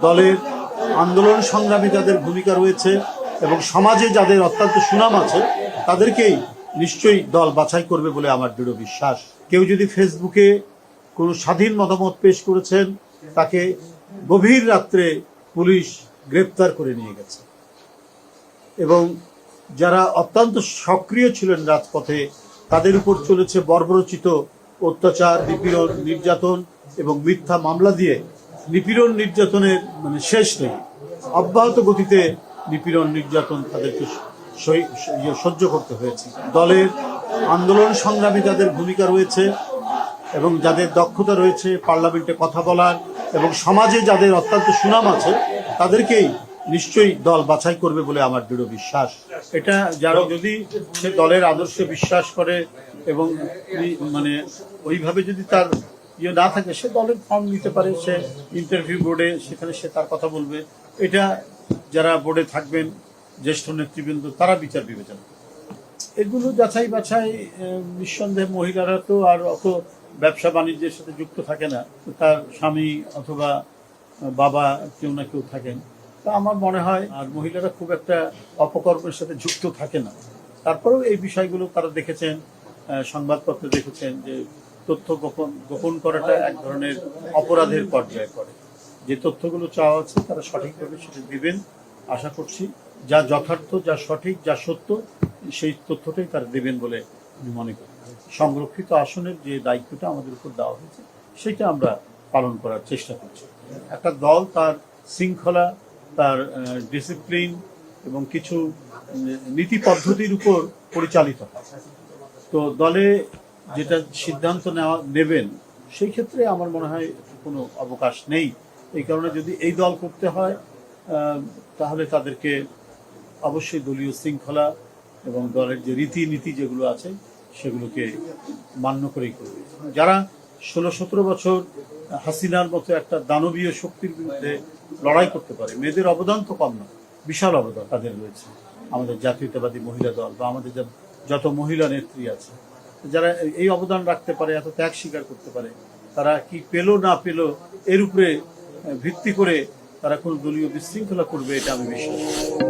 দলের আন্দোলন সংগ্রামে যাদের ভূমিকা রয়েছে এবং সমাজে যাদের অত্যন্ত সুনাম আছে তাদেরকেই নিশ্চয়ই দল বাছাই করবে বলে আমার দৃঢ় বিশ্বাস। কেউ যদি ফেসবুকে কোনো স্বাধীন মতামত পেশ করেছেন তাকে গভীর রাত্রে পুলিশ গ্রেপ্তার করে নিয়ে গেছে এবং যারা অত্যন্ত সক্রিয় ছিলেন রাজপথে তাদের উপর চলেছে বর্বরচিত অত্যাচার, নিপীড়ন, নির্যাতন এবং মিথ্যা মামলা দিয়ে নিপীড়ন নির্যাতনের শেষ নেই। অব্যাহত গতিতে নিপীড়ন নির্যাতন তাদেরকে সহ্য করতে হয়েছে। দলের আন্দোলন সংগ্রামে যাদের ভূমিকা রয়েছে এবং যাদের দক্ষতা রয়েছে পার্লামেন্টে কথা বলার এবং সমাজে যাদের অত্যন্ত সুনাম আছে তাদেরকেই নিশ্চয়ই দল বাছাই করবে বলে আমার দৃঢ় বিশ্বাস। এটা যারা যদি সে দলের আদর্শে বিশ্বাস করে এবং ওইভাবে যদি তার না থাকে সে দলের ফর্ম নিতে পারে, সে ইন্টারভিউ বোর্ডে সেখানে সে তার কথা বলবে। এটা যারা বোর্ডে থাকবেন জ্যেষ্ঠ নেতৃবৃন্দ তারা বিচার বিবেচনা। এগুলো যাচাই বাছাই নিঃসন্দেহে মহিলারা তো আর অত ব্যবসা বাণিজ্যের সাথে যুক্ত থাকে না, তার স্বামী অথবা বাবা কেউ না কেউ থাকেন। তা আমার মনে হয় আর মহিলারা খুব একটা অপকর্মের সাথে যুক্ত থাকে না। তারপরেও এই বিষয়গুলো তারা দেখেছেন, সংবাদপত্রে দেখেছেন যে তথ্য গোপন করাটা এক ধরনের অপরাধের পর্যায়ে পড়ে। যে তথ্যগুলো চাওয়া আছে তারা সঠিকভাবে সেটা দেবেন আশা করছি। যা যথার্থ, যা সঠিক, যা সত্য সেই তথ্যটাই তারা দেবেন বলে আমি মনে করি। সংরক্ষিত আসনের যে দায়িত্বটা আমাদের উপর দেওয়া হয়েছে সেটা আমরা পালন করার চেষ্টা করছি। একটা দল তার শৃঙ্খলা, তার ডিসিপ্লিন এবং কিছু নীতি পদ্ধতির উপর পরিচালিত হয়। তো দলে যেটা সিদ্ধান্ত নেবেন সেই ক্ষেত্রে আমার মনে হয় কোনো অবকাশ নেই। এই কারণে যদি এই দল করতে হয় তাহলে তাদেরকে অবশ্যই দলীয় শৃঙ্খলা এবং দলের যে রীতিনীতি যেগুলো আছে সেগুলোকে মান্য করেই করবে। যারা 16-17 বছর হাসিনার মতো একটা দানবীয় শক্তির বিরুদ্ধে লড়াই করতে পারে, মেয়েদের অবদান তো কম না, বিশাল অবদান তাদের রয়েছে। আমাদের জাতীয়তাবাদী মহিলা দল বা আমাদের যত মহিলা নেত্রী আছে, যারা এই অবদান রাখতে পারে, এত ত্যাগ স্বীকার করতে পারে, তারা কি পেল না পেল এর উপরে ভিত্তি করে তারা কোনো দলীয় বিশৃঙ্খলা করবে এটা আমি বিশ্বাস করি।